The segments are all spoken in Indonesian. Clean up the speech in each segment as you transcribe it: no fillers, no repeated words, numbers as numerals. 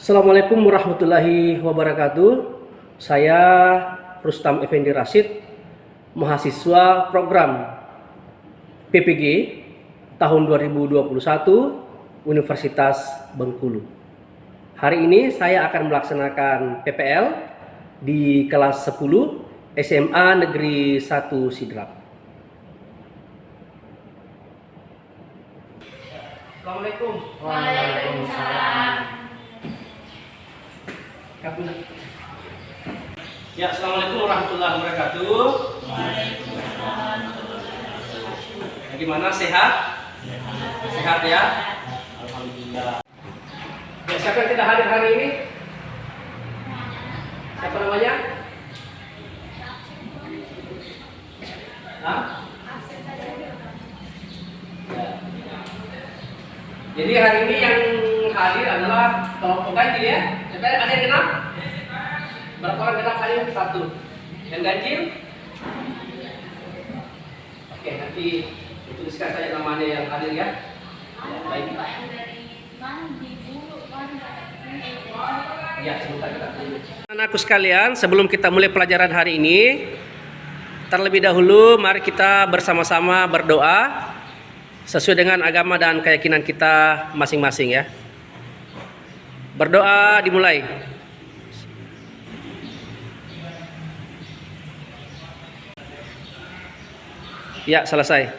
Assalamualaikum warahmatullahi wabarakatuh. Saya Rustam Effendi Rashid, mahasiswa program PPG tahun 2021 Universitas Bengkulu. Hari ini saya akan melaksanakan PPL di kelas 10 SMA Negeri 1 Sidrap. Assalamualaikum. Waalaikumsalam. Ya, assalamualaikum warahmatullahi wabarakatuh. Bagaimana, sehat? Sehat ya? Alhamdulillah. Ya, siapa yang tidak hadir hari ini? Siapa namanya? Hah? Ya. Jadi hari ini yang hadir adalah kelompok ganjil ya. Ada yang genap? Berapa orang genap hari ini? 1. Yang ganjil? Oke, nanti tuliskan saja namanya yang hadir ya. Baik. Ya, sebentar kita tunggu. Anak-anakku sekalian, sebelum kita mulai pelajaran hari ini, terlebih dahulu mari kita bersama-sama berdoa sesuai dengan agama dan keyakinan kita masing-masing ya. Berdoa dimulai. Ya, selesai.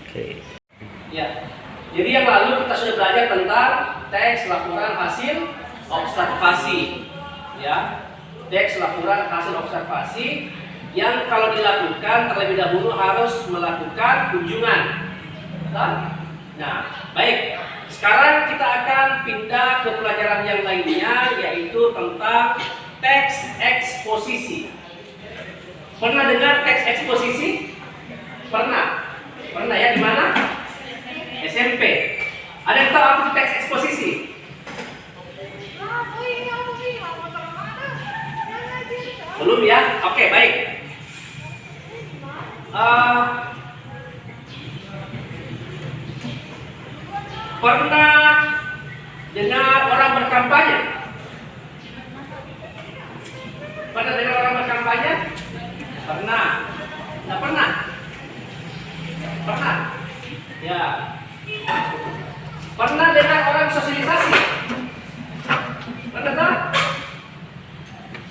Oke. Ya. Jadi yang lalu kita sudah belajar tentang teks laporan hasil observasi. Ya. Teks laporan hasil observasi yang kalau dilakukan terlebih dahulu harus melakukan kunjungan. Nah, baik. Sekarang kita akan pindah ke pelajaran yang lainnya, yaitu tentang teks eksposisi. Pernah dengar teks eksposisi? Pernah? Pernah ya, di mana? SMP. Ada yang tahu apa teks eksposisi? Belum ya? Oke, baik. Pernah dengar orang berkampanye? Pernah dengar orang berkampanye? Pernah. Tidak pernah? Pernah? Ya. Pernah dengar orang sosialisasi? Pernah tak?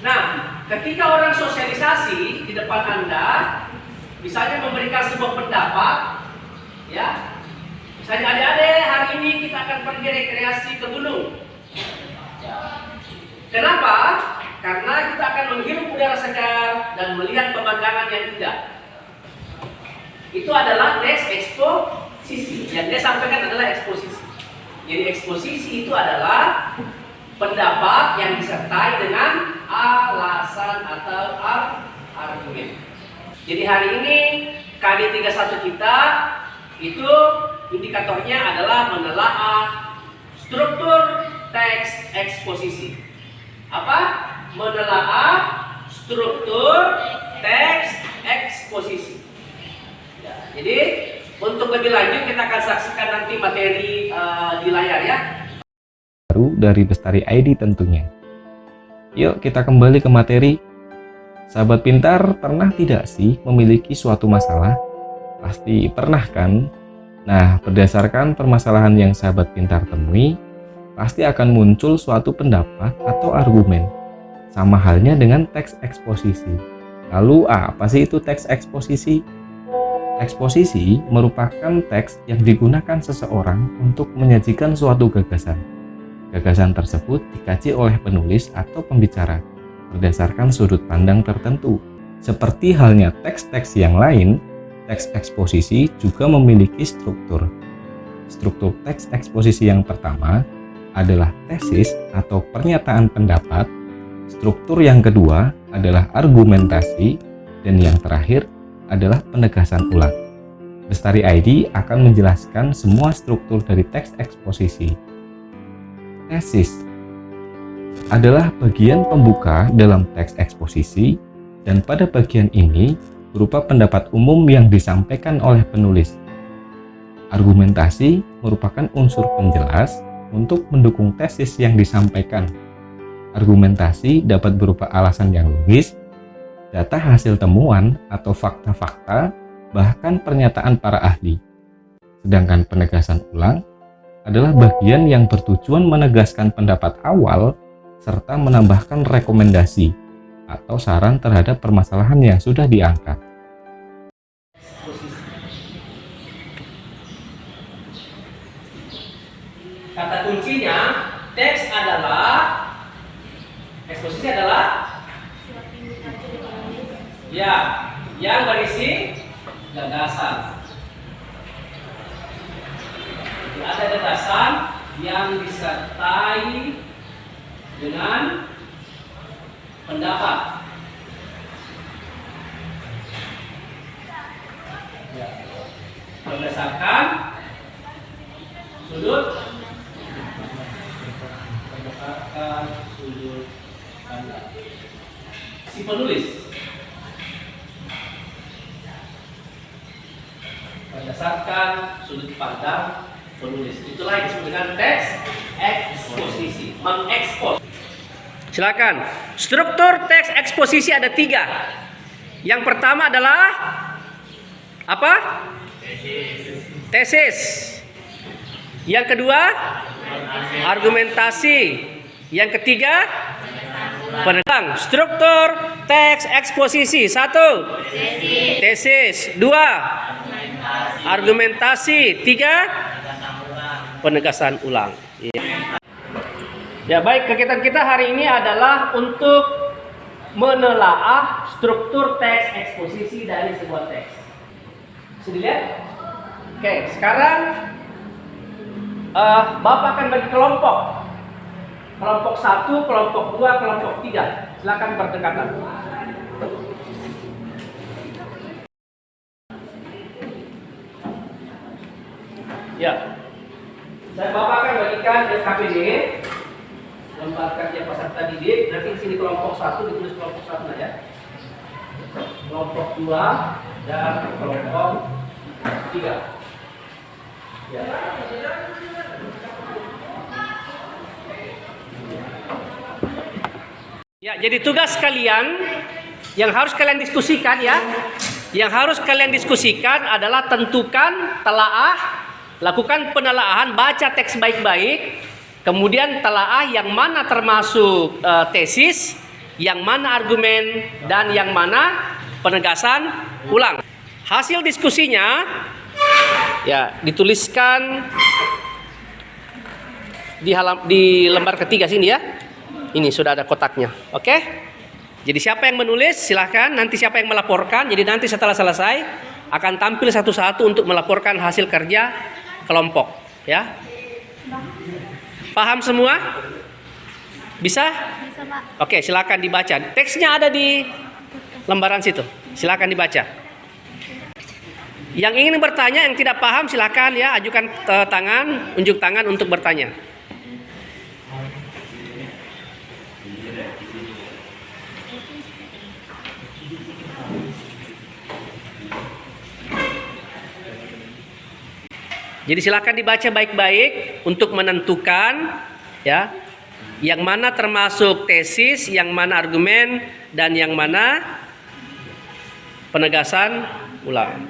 Nah, ketika orang sosialisasi di depan Anda, misalnya memberikan sebuah pendapat, ya, misalnya adik-adik hari ini kita akan pergi rekreasi ke gunung. Kenapa? Karena kita akan menghirup udara segar dan melihat pemandangan yang indah. Itu adalah teks eksposisi. Yang dia sampaikan adalah eksposisi. Jadi eksposisi itu adalah pendapat yang disertai dengan alasan atau argumen. Jadi hari ini KD31 kita itu indikatornya adalah menelaah struktur teks eksposisi. Apa? Menelaah struktur teks eksposisi. Ya, jadi untuk lebih lanjut kita akan saksikan nanti materi di layar ya. Baru dari Bestari ID tentunya. Yuk kita kembali ke materi. Sahabat pintar, pernah tidak sih memiliki suatu masalah? Pasti pernah kan? Nah, berdasarkan permasalahan yang sahabat pintar temui, pasti akan muncul suatu pendapat atau argumen. Sama halnya dengan teks eksposisi. Lalu apa sih itu teks eksposisi? Eksposisi merupakan teks yang digunakan seseorang untuk menyajikan suatu gagasan. Gagasan tersebut dikaji oleh penulis atau pembicara berdasarkan sudut pandang tertentu. Seperti halnya teks-teks yang lain, teks eksposisi juga memiliki struktur. Struktur teks eksposisi yang pertama adalah tesis atau pernyataan pendapat. Struktur yang kedua adalah argumentasi, dan yang terakhir adalah penegasan ulang. Bestari ID akan menjelaskan semua struktur dari teks eksposisi. Tesis adalah bagian pembuka dalam teks eksposisi, dan pada bagian ini berupa pendapat umum yang disampaikan oleh penulis. Argumentasi merupakan unsur penjelas untuk mendukung tesis yang disampaikan. Argumentasi dapat berupa alasan yang logis, data hasil temuan atau fakta-fakta, bahkan pernyataan para ahli. Sedangkan penegasan ulang adalah bagian yang bertujuan menegaskan pendapat awal serta menambahkan rekomendasi atau saran terhadap permasalahan yang sudah diangkat. Kata kuncinya, teks adalah, eksposisi adalah, ya, yang berisi gagasan. Jadi ada gagasan yang disertai dengan pendapat. Ya. Berdasarkan sudut pandang si penulis. Berdasarkan sudut pandang penulis. Itulah yang disebut dengan teks eksposisi, mengekspos. Silakan. Struktur teks eksposisi ada 3. Yang pertama adalah apa? Tesis. Yang kedua, argumentasi. Yang ketiga, penentang. Struktur teks eksposisi. 1. Tesis. 2. Argumentasi. 3. Penegasan ulang. Ya, baik, kegiatan kita hari ini adalah untuk menelaah struktur teks eksposisi dari sebuah teks. Bisa dilihat? Oke, sekarang Bapak akan bagi kelompok. Kelompok 1, kelompok 2, kelompok 3. Silakan berdekatan. Ya. Bapak akan bagikan LKPD, lembar kerja peserta didik. Nanti di sini kelompok 1 ditulis kelompok 1 saja. Kelompok 2 dan kelompok 3. Ya. Ya, jadi tugas kalian yang harus kalian diskusikan ya. Yang harus kalian diskusikan adalah tentukan, telaah, lakukan penelaahan, baca teks baik-baik, kemudian telaah yang mana termasuk tesis, yang mana argumen, dan yang mana penegasan ulang. Hasil diskusinya ya dituliskan di lembar ketiga sini ya. Ini sudah ada kotaknya. Oke? Jadi siapa yang menulis silahkan, nanti siapa yang melaporkan. Jadi nanti setelah selesai akan tampil satu-satu untuk melaporkan hasil kerja kelompok, ya. Paham semua? Bisa? Bisa, Pak. Oke, silakan dibaca. Teksnya ada di lembaran situ. Silakan dibaca. Yang ingin bertanya, yang tidak paham silakan ya ajukan tangan, unjuk tangan untuk bertanya. Jadi silakan dibaca baik-baik untuk menentukan ya yang mana termasuk tesis, yang mana argumen, dan yang mana penegasan ulang.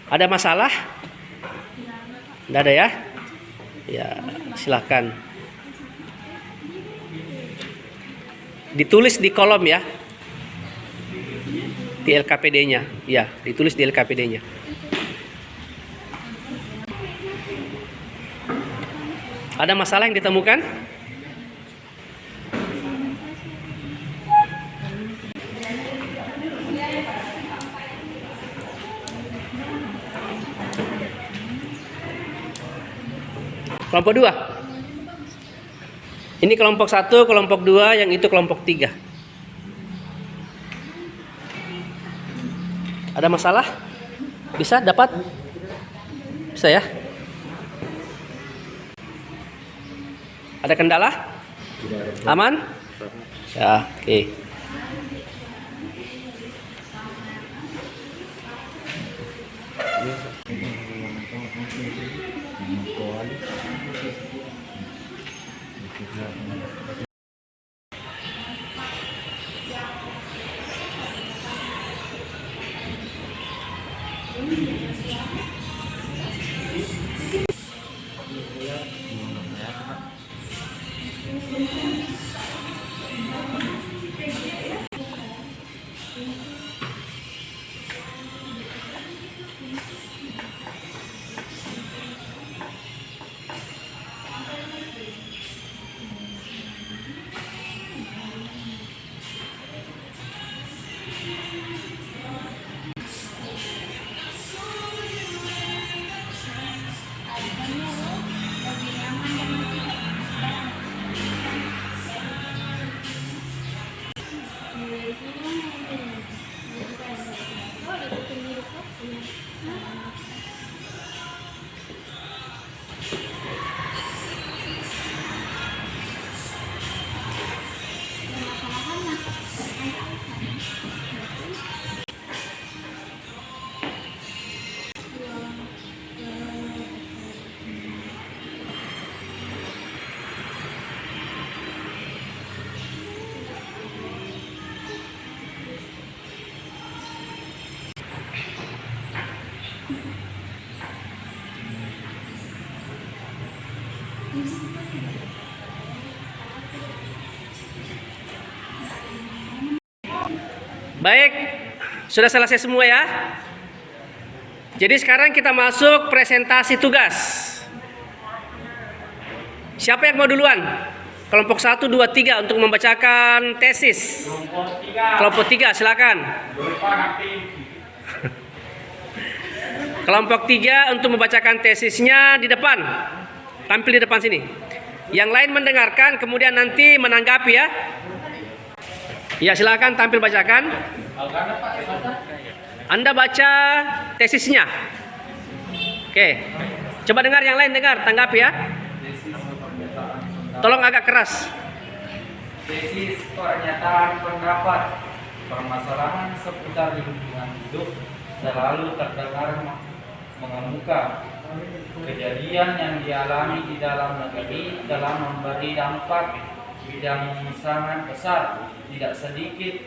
Ada masalah? Tidak ada ya? Ya, silakan. Ditulis di kolom ya. Di LKPD-nya, ya, ditulis di LKPD-nya. Ada masalah yang ditemukan? Kelompok 2. Ini kelompok 1, kelompok 2, yang itu kelompok 3. Ada masalah? Bisa dapat? Bisa ya? Ada kendala? Aman? Ya, oke. Baik, sudah selesai semua ya. Jadi sekarang kita masuk presentasi tugas. Siapa yang mau duluan? Kelompok 1, 2, 3 untuk membacakan tesis. Kelompok 3 silakan. Kelompok 3 untuk membacakan tesisnya di depan. Tampil di depan sini. Yang lain mendengarkan, kemudian nanti menanggapi ya. Ya silakan tampil bacakan. Anda baca tesisnya. Oke. Coba dengar yang lain, dengar, tanggapi ya. Tolong agak keras. Tesis pernyataan pendapat permasalahan seputar lingkungan hidup selalu terdengar mengemuka. Kejadian yang dialami di dalam negeri telah memberi dampak yang sangat besar. Tidak sedikit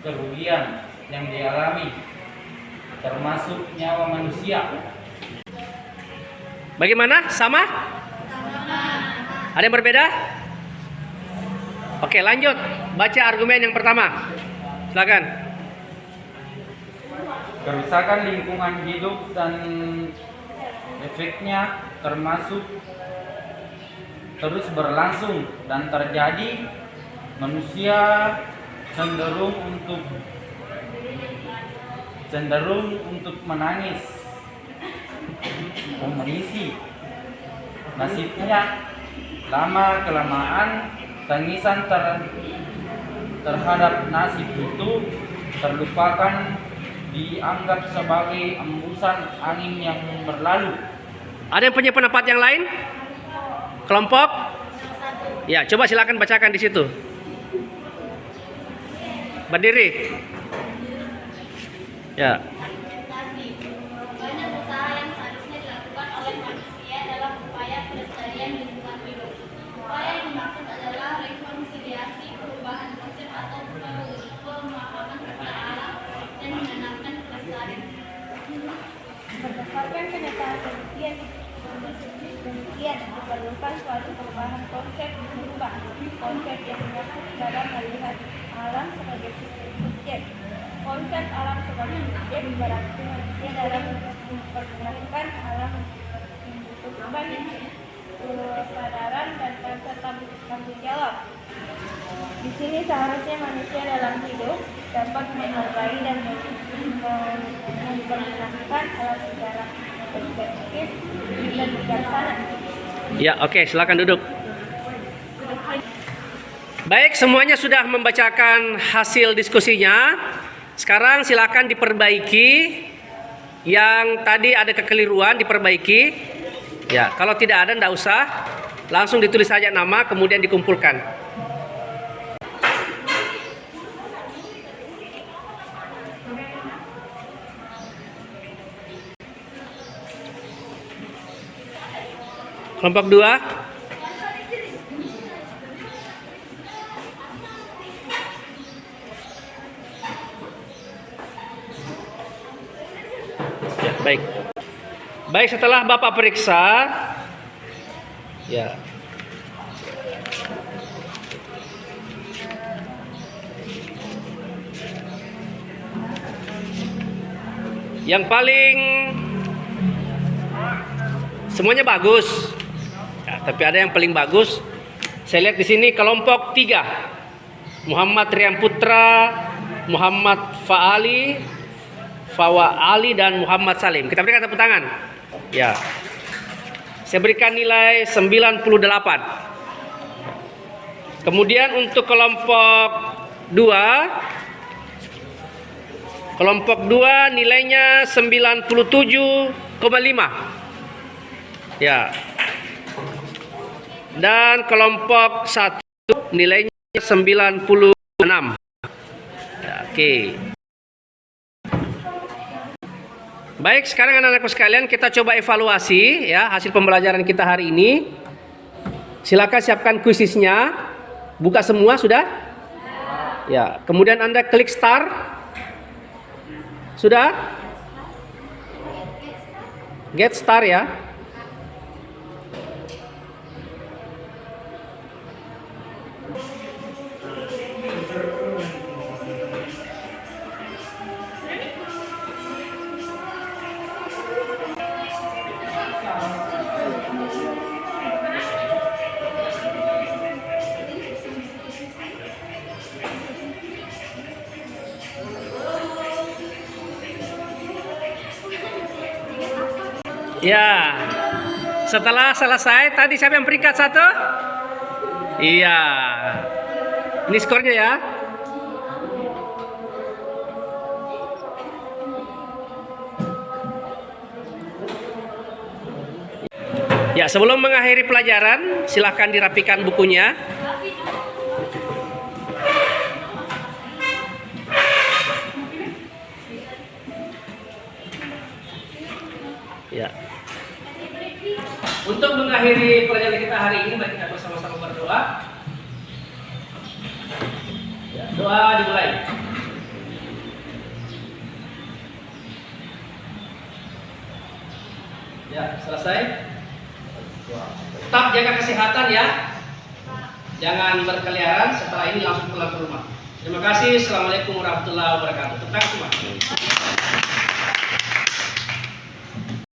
kerugian yang dialami, termasuk nyawa manusia. Bagaimana? Sama? Ada yang berbeda? Oke, lanjut. Baca argumen yang pertama. Silakan. Kerusakan lingkungan hidup dan efeknya terus berlangsung dan terjadi. Manusia cenderung untuk menangis, mengisi nasibnya. Lama kelamaan tangisan terhadap nasib itu terlupakan, dianggap sebagai embusan angin yang berlalu. Ada yang punya pendapat yang lain? Kelompok? Ya, coba silakan bacakan di situ. Berdiri. Ya. Banyak usaha yang seharusnya dilakukan oleh manusia dalam upaya pelestarian lingkungan hidup. Upaya yang dimaksud adalah rekonsiliasi, perubahan konsep atau pemahaman tentang alam dan menanamkan kelestarian. Berdasarkan kenyataan demikian diperlukan suatu perubahan konsep berubah konsep yang masuk dalam melihat alam sebagai subjek. Konsep alam sebagai subjek berarti manusia dalam mempergunakan alam membutuhkan kesadaran dan serta tanggung jawab. Di sini seharusnya manusia dalam hidup dapat menghargai dan mempergunakan alam secara efektif dan bijaksana. Ya, oke, silakan duduk. Baik, semuanya sudah membacakan hasil diskusinya. Sekarang silakan diperbaiki. Yang tadi ada kekeliruan diperbaiki. Ya, kalau tidak ada enggak usah. Langsung ditulis saja nama kemudian dikumpulkan. Kelompok 2. Ya, baik. Baik, setelah Bapak periksa, ya. Yang paling semuanya bagus. Ya, tapi ada yang paling bagus. Saya lihat di sini kelompok 3. Muhammad Rian Putra, Muhammad Fawa Ali dan Muhammad Salim. Kita berikan tepuk tangan. Ya. Saya berikan nilai 98. Kemudian untuk kelompok 2 nilainya 97,5. Ya. Dan kelompok 1 nilainya 96. Ya, oke. Baik, sekarang anak-anakku sekalian kita coba evaluasi ya hasil pembelajaran kita hari ini. Silakan siapkan kuisisnya. Buka semua sudah? Ya, kemudian Anda klik start. Sudah? Get start ya. Ya, setelah selesai tadi siapa yang peringkat 1? Iya, ini skornya ya. Ya, sebelum mengakhiri pelajaran, silahkan dirapikan bukunya. Ya. Untuk mengakhiri pelajaran kita hari ini, mari kita bersama-sama berdoa. Ya, doa dimulai. Ya, selesai. Tetap jaga kesehatan ya. Jangan berkeliaran, setelah ini langsung pulang ke rumah. Terima kasih. Assalamualaikum warahmatullahi wabarakatuh. Tetap semua.